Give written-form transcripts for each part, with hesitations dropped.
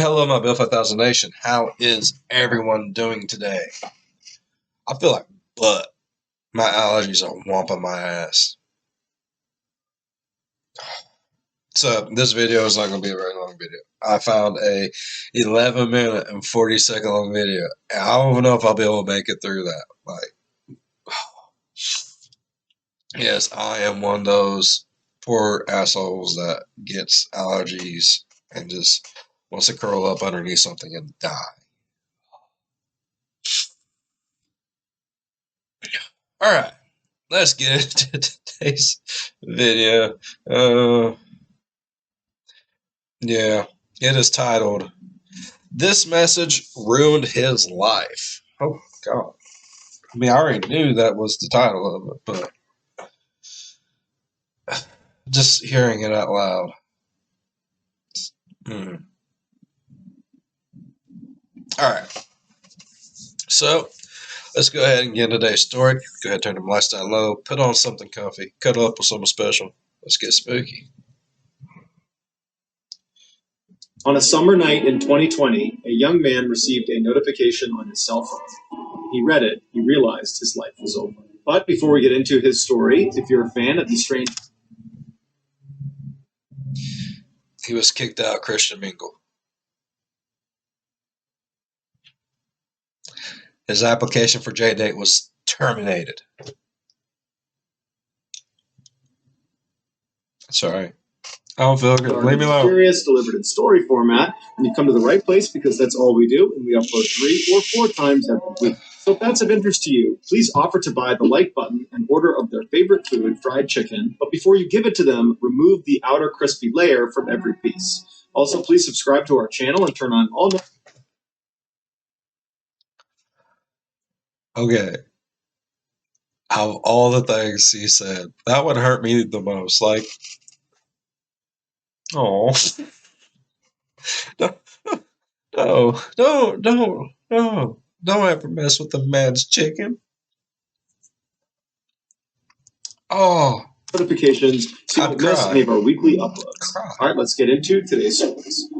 Hello, my Bill 5000 Nation. How is everyone doing today? I feel like butt. My allergies are whomping my ass. So this video is not going to be a very long video. I found a 11 minute and 40 second long video. And I don't even know if I'll be able to make it through that. Yes, I am one of those poor assholes that gets allergies and just wants to curl up underneath something and die. All right, let's get into today's video. Yeah, it is titled, "This Message Ruined His Life." Oh, God. I mean, I already knew that was the title of it, but just hearing it out loud. All right. So, let's go ahead and get into today's story. Go ahead and turn the lights down low, put on something comfy, cuddle up with something special. Let's get spooky. On a summer night in 2020, a young man received a notification on his cell phone. He read it. He realized his life was over. But before we get into his story, if you're a fan of the strange... He was kicked out of Christian Mingle. His application for J-Date was terminated. Sorry. I don't feel good. Leave me alone. Serious, delivered in story format, and you come to the right place because that's all we do, and we upload 3 or 4 times every week. So if that's of interest to you, please offer to buy the like button and order of their favorite food, fried chicken, but before you give it to them, remove the outer crispy layer from every piece. Also, please subscribe to our channel and turn on all... Okay. Of all the things he said, that would hurt me the most. Like, oh, no, don't ever mess with the man's chicken. Oh, notifications so you don't miss any of our weekly uploads. All right, let's get into today's stories.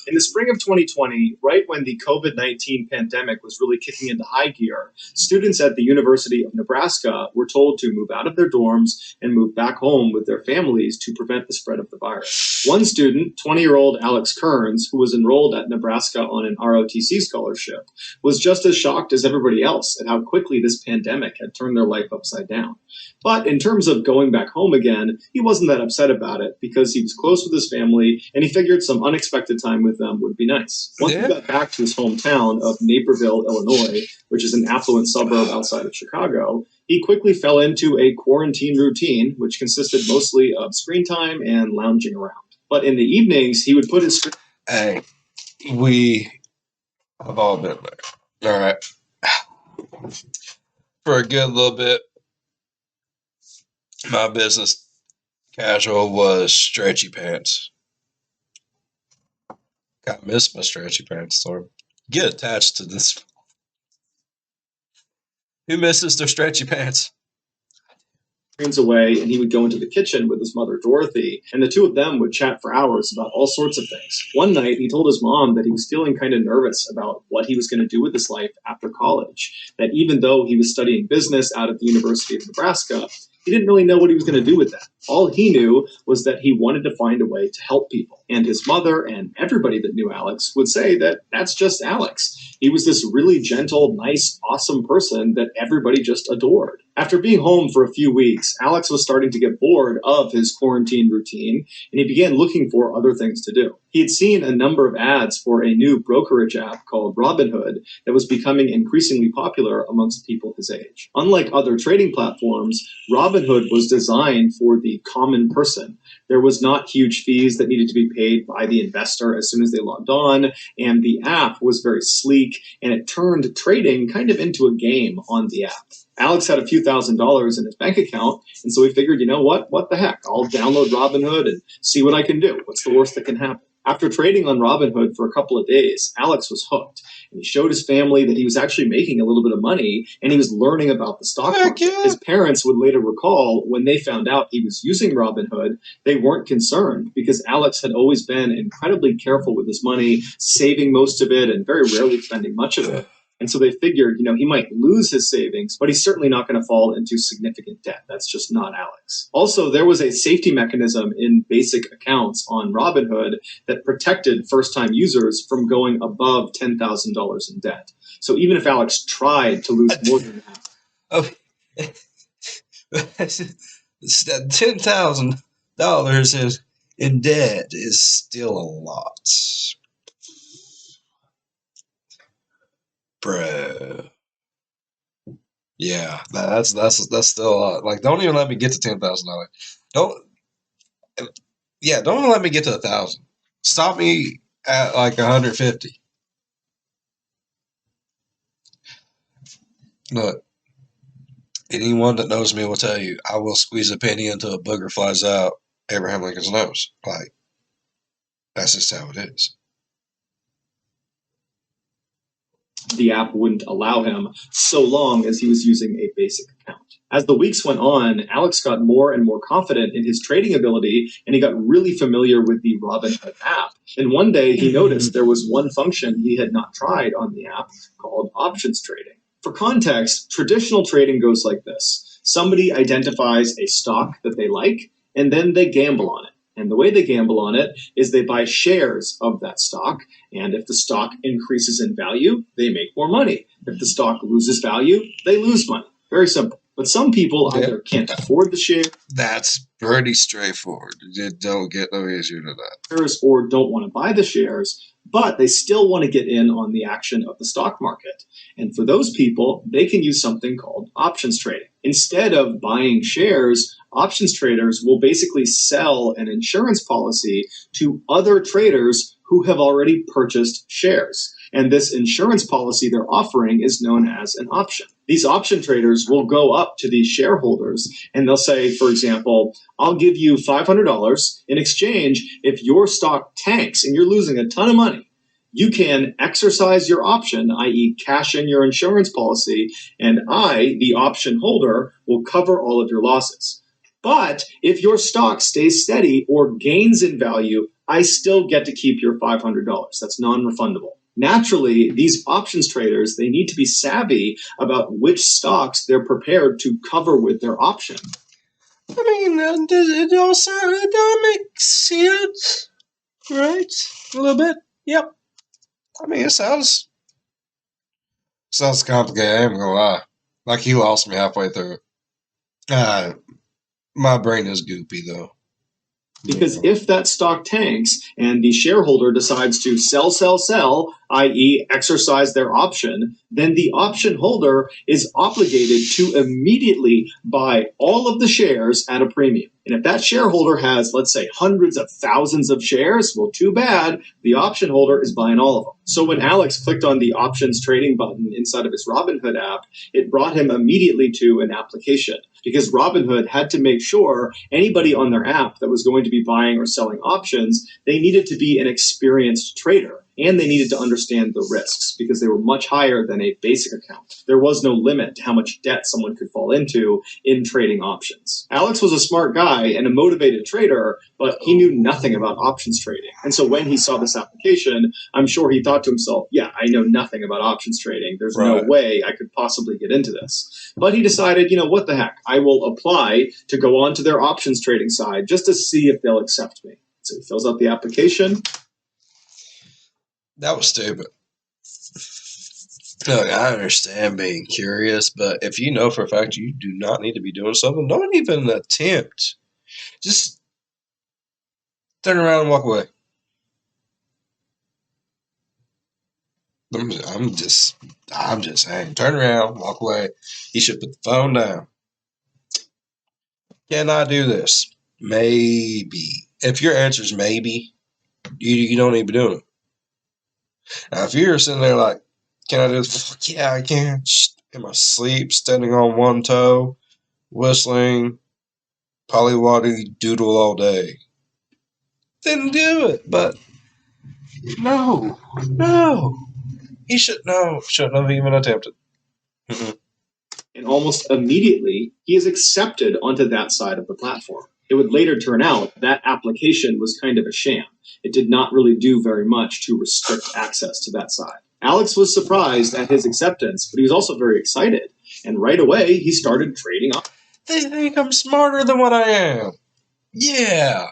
In the spring of 2020, right when the COVID-19 pandemic was really kicking into high gear, students at the University of Nebraska were told to move out of their dorms and move back home with their families to prevent the spread of the virus. One student, 20-year-old Alex Kearns, who was enrolled at Nebraska on an ROTC scholarship, was just as shocked as everybody else at how quickly this pandemic had turned their life upside down. But in terms of going back home again, he wasn't that upset about it because he was close with his family and he figured some unexpected time with them would be nice. Once he got back to his hometown of Naperville, Illinois, which is an affluent suburb outside of Chicago, he quickly fell into a quarantine routine, which consisted mostly of screen time and lounging around. But in the evenings, he would put his... Hey, we have all been there. All right. For a good little bit, my business casual was stretchy pants. I miss my stretchy pants, so get attached to this. Who misses their stretchy pants? Away, and he would go into the kitchen with his mother Dorothy, and the two of them would chat for hours about all sorts of things. One night, he told his mom that he was feeling kind of nervous about what he was going to do with his life after college, that even though he was studying business out at the University of Nebraska, he didn't really know what he was going to do with that. All he knew was that he wanted to find a way to help people. And his mother and everybody that knew Alex would say that that's just Alex. He was this really gentle, nice, awesome person that everybody just adored. After being home for a few weeks, Alex was starting to get bored of his quarantine routine, and he began looking for other things to do. He had seen a number of ads for a new brokerage app called Robinhood that was becoming increasingly popular amongst people his age. Unlike other trading platforms, Robinhood was designed for the common person. There was not huge fees that needed to be paid by the investor as soon as they logged on, and the app was very sleek, and it turned trading kind of into a game on the app. Alex had a few $1,000s in his bank account, and so he figured, you know what? What the heck? I'll download Robinhood and see what I can do. What's the worst that can happen? After trading on Robinhood for a couple of days, Alex was hooked. And he showed his family that he was actually making a little bit of money and he was learning about the stock market. Yeah. His parents would later recall when they found out he was using Robinhood, they weren't concerned because Alex had always been incredibly careful with his money, saving most of it and very rarely spending much of it. And so they figured, he might lose his savings, but he's certainly not going to fall into significant debt. That's just not Alex. Also, there was a safety mechanism in basic accounts on Robinhood that protected first-time users from going above $10,000 in debt. So even if Alex tried to lose more than that. $10,000 in debt is still a lot. Bruh. Yeah, that's still a lot. Like, don't even let me get to $10,000. Don't even let me get to 1,000. Stop me at like 150. Look, anyone that knows me will tell you I will squeeze a penny until a booger flies out Abraham Lincoln's nose. Like, that's just how it is. The app wouldn't allow him so long as he was using a basic account. As the weeks went on, Alex got more and more confident in his trading ability, and he got really familiar with the Robinhood app. And one day he noticed there was one function he had not tried on the app called options trading. For context, traditional trading goes like this. Somebody identifies a stock that they like, and then they gamble on it. And the way they gamble on it is they buy shares of that stock. And if the stock increases in value, they make more money. If the stock loses value, they lose money. Very simple. But some people either can't afford the share. That's pretty straightforward. You don't get no easier than that. Or don't want to buy the shares, but they still want to get in on the action of the stock market. And for those people, they can use something called options trading. Instead of buying shares, options traders will basically sell an insurance policy to other traders who have already purchased shares. And this insurance policy they're offering is known as an option. These option traders will go up to these shareholders and they'll say, for example, I'll give you $500 in exchange if your stock tanks and you're losing a ton of money. You can exercise your option, i.e. cash in your insurance policy, and I, the option holder, will cover all of your losses. But if your stock stays steady or gains in value, I still get to keep your $500. That's non-refundable. Naturally, these options traders, they need to be savvy about which stocks they're prepared to cover with their option. I mean, it don't make sense, right? A little bit. Yep. I mean, it sounds complicated. I ain't gonna lie. Like, he lost me halfway through. My brain is goopy though. Because if that stock tanks and the shareholder decides to sell, i.e. exercise their option, then the option holder is obligated to immediately buy all of the shares at a premium. And if that shareholder has, let's say, hundreds of thousands of shares, well, too bad, the option holder is buying all of them. So when Alex clicked on the options trading button inside of his Robinhood app, it brought him immediately to an application, because Robinhood had to make sure anybody on their app that was going to be buying or selling options, they needed to be an experienced trader. And they needed to understand the risks because they were much higher than a basic account. There was no limit to how much debt someone could fall into in trading options. Alex was a smart guy and a motivated trader, but he knew nothing about options trading. And so when he saw this application, I'm sure he thought to himself, yeah, I know nothing about options trading. There's no way I could possibly get into this. But he decided, what the heck? I will apply to go onto their options trading side just to see if they'll accept me. So he fills out the application. That was stupid. Look, I understand being curious, but if you know for a fact you do not need to be doing something, don't even attempt. Just turn around and walk away. I'm just saying, turn around, walk away. You should put the phone down. Can I do this? Maybe. If your answer is maybe, you don't need to be doing it. Now, if you're sitting there like, can I do this? Yeah, I can. in my sleep, standing on one toe, whistling, polywaddy doodle all day. Didn't do it, but no. He shouldn't have even attempted. And almost immediately, he is accepted onto that side of the platform. It would later turn out that application was kind of a sham. It did not really do very much to restrict access to that side. Alex was surprised at his acceptance, but he was also very excited. And right away, he started trading They think I'm smarter than what I am. Yeah.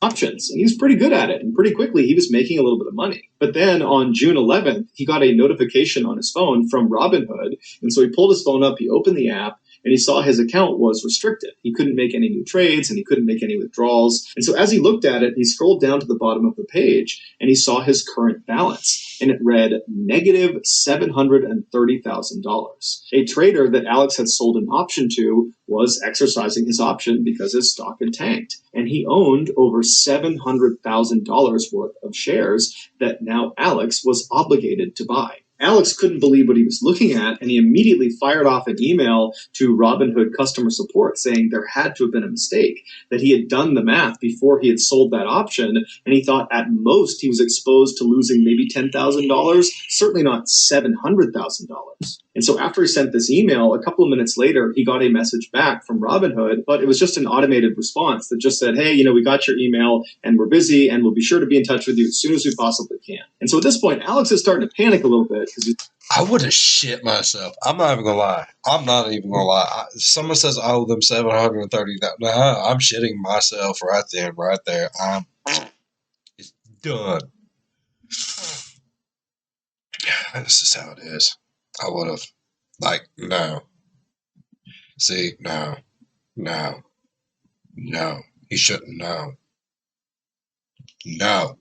options, and he was pretty good at it, and pretty quickly he was making a little bit of money. But then on June 11th, he got a notification on his phone from Robinhood, and so he pulled his phone up, he opened the app, and he saw his account was restricted. He couldn't make any new trades, and he couldn't make any withdrawals. And so as he looked at it, he scrolled down to the bottom of the page, and he saw his current balance, and it read negative $730,000. A trader that Alex had sold an option to was exercising his option because his stock had tanked, and he owned over $700,000 worth of shares that now Alex was obligated to buy. Alex couldn't believe what he was looking at, and he immediately fired off an email to Robinhood customer support saying there had to have been a mistake, that he had done the math before he had sold that option, and he thought at most he was exposed to losing maybe $10,000, certainly not $700,000. And so after he sent this email, a couple of minutes later, he got a message back from Robinhood, but it was just an automated response that just said, hey, we got your email and we're busy and we'll be sure to be in touch with you as soon as we possibly can. And so at this point, Alex is starting to panic a little bit because I would have shit myself. I'm not even gonna lie. Someone says I owe them $730,000. Nah, I'm shitting myself right there. It's done. This is how it is. I would have, no. See, no. He shouldn't know. No.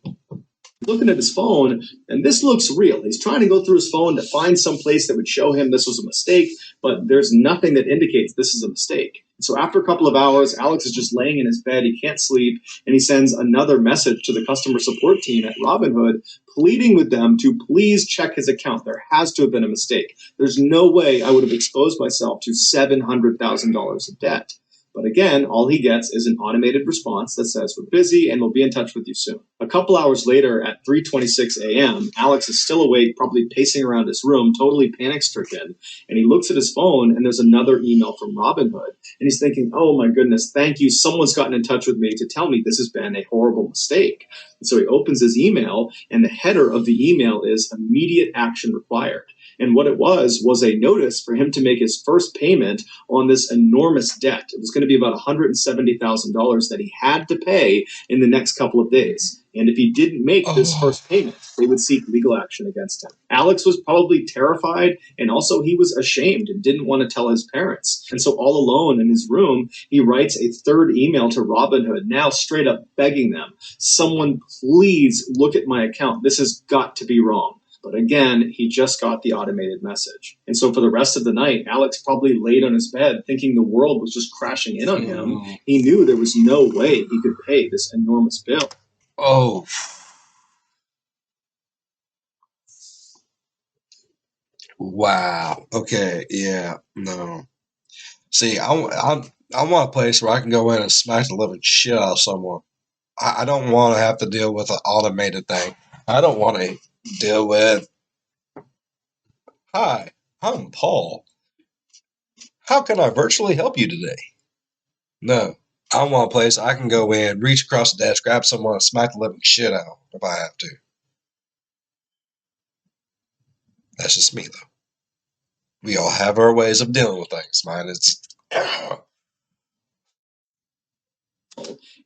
looking at his phone, and this looks real. He's trying to go through his phone to find some place that would show him this was a mistake, but there's nothing that indicates this is a mistake. So after a couple of hours, Alex is just laying in his bed. He can't sleep, and he sends another message to the customer support team at Robinhood, pleading with them to please check his account. There has to have been a mistake. There's no way I would have exposed myself to $700,000 of debt. But again, all he gets is an automated response that says, we're busy and we'll be in touch with you soon. A couple hours later at 3:26 a.m., Alex is still awake, probably pacing around his room, totally panic-stricken. And he looks at his phone and there's another email from Robinhood. And he's thinking, oh my goodness, thank you. Someone's gotten in touch with me to tell me this has been a horrible mistake. And so he opens his email and the header of the email is immediate action required. And what it was a notice for him to make his first payment on this enormous debt. It was going to be about $170,000 that he had to pay in the next couple of days. And if he didn't make this first payment, they would seek legal action against him. Alex was probably terrified, and also he was ashamed and didn't want to tell his parents. And so all alone in his room, he writes a third email to Robinhood, now straight up begging them, someone please look at my account. This has got to be wrong. But again, he just got the automated message. And so for the rest of the night, Alex probably laid on his bed thinking the world was just crashing in on him. He knew there was no way he could pay this enormous bill. Oh. Wow. Okay. Yeah. No. See, I want a place where I can go in and smack the living shit out of someone. I don't want to have to deal with an automated thing. I don't want to deal with, hi, I'm Paul. How can I virtually help you today? No. I want a place I can go in, reach across the desk, grab someone, and smack the living shit out if I have to. That's just me, though. We all have our ways of dealing with things. Mine is...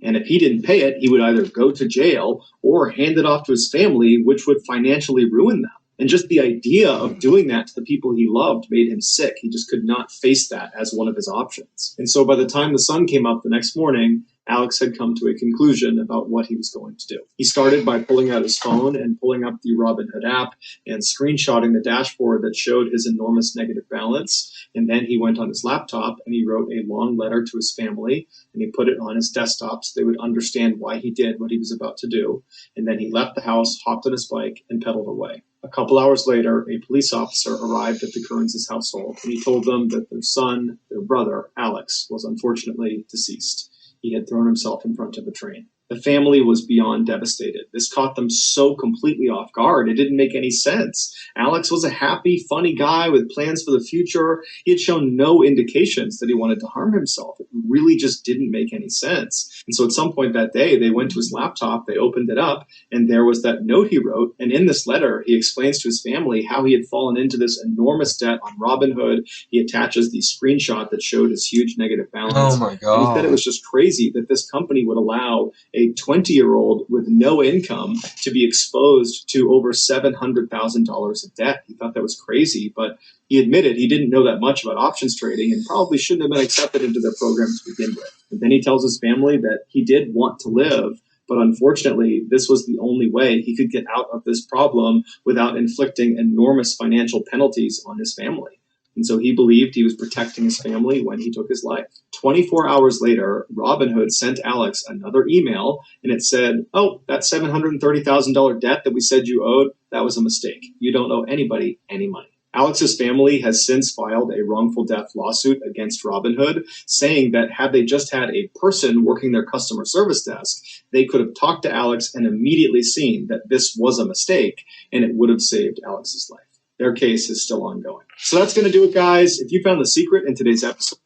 And if he didn't pay it, he would either go to jail or hand it off to his family, which would financially ruin them. And just the idea of doing that to the people he loved made him sick. He just could not face that as one of his options. And so by the time the sun came up the next morning, Alex had come to a conclusion about what he was going to do. He started by pulling out his phone and pulling up the Robinhood app and screenshotting the dashboard that showed his enormous negative balance. And then he went on his laptop and he wrote a long letter to his family and he put it on his desktop so they would understand why he did what he was about to do. And then he left the house, hopped on his bike, and pedaled away. A couple hours later, a police officer arrived at the Kearns' household and he told them that their son, their brother, Alex, was unfortunately deceased. He had thrown himself in front of a train. The family was beyond devastated. This caught them so completely off guard. It didn't make any sense. Alex was a happy, funny guy with plans for the future. He had shown no indications that he wanted to harm himself. It really just didn't make any sense. And so at some point that day, they went to his laptop, they opened it up, and there was that note he wrote. And in this letter, he explains to his family how he had fallen into this enormous debt on Robinhood. He attaches the screenshot that showed his huge negative balance. Oh my And he said it God. was just crazy that this company would allow a 20-year-old with no income to be exposed to over $700,000 of debt. He thought that was crazy, but he admitted he didn't know that much about options trading and probably shouldn't have been accepted into their program to begin with. And then he tells his family that he did want to live, but unfortunately, this was the only way he could get out of this problem without inflicting enormous financial penalties on his family. And so he believed he was protecting his family when he took his life. 24 hours later, Robinhood sent Alex another email, and it said, "Oh, that $730,000 debt that we said you owed, that was a mistake. You don't owe anybody any money." Alex's family has since filed a wrongful death lawsuit against Robinhood, saying that had they just had a person working their customer service desk, they could have talked to Alex and immediately seen that this was a mistake, and it would have saved Alex's life. Their case is still ongoing. So that's going to do it, guys. If you found the secret in today's episode,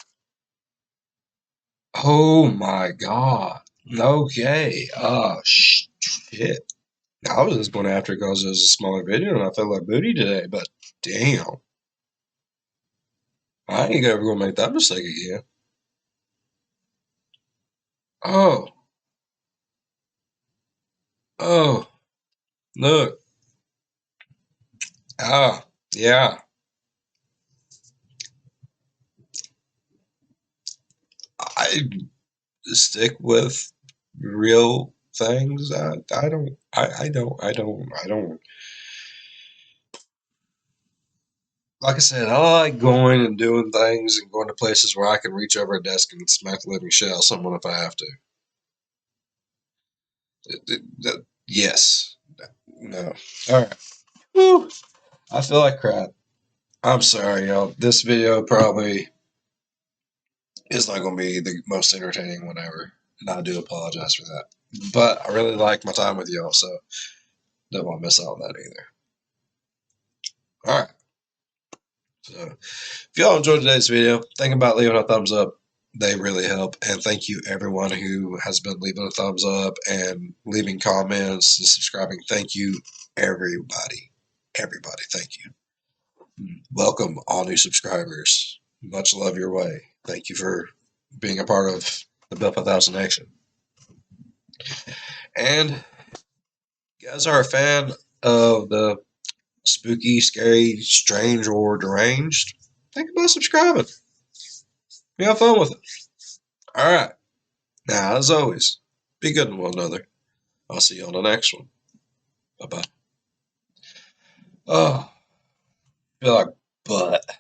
Oh my God. Okay. Oh shit. I was just going after it because it was a smaller video and I felt like booty today, but damn. I ain't ever gonna make that mistake again. Oh, oh, look. Ah, yeah. I stick with real things. I don't. Like I said, I like going and doing things and going to places where I can reach over a desk and smack the living shit out of someone if I have to. Yes. No. All right. Whew. I feel like crap. I'm sorry, y'all. This video probably is not going to be the most entertaining one ever, and I do apologize for that. But I really like my time with y'all, so don't want to miss out on that either. All right. So if y'all enjoyed today's video, think about leaving a thumbs up. They really help. And thank you everyone who has been leaving a thumbs up and leaving comments and subscribing. Thank you, everybody. Everybody, thank you. Welcome, all new subscribers. Much love your way. Thank you for being a part of the Built 5000 Nation. And you guys are a fan of the spooky, scary, strange, or deranged, think about subscribing. We have fun with it. All right. Now, as always, be good to one another. I'll see you on the next one. Bye bye. Oh, I feel like butt.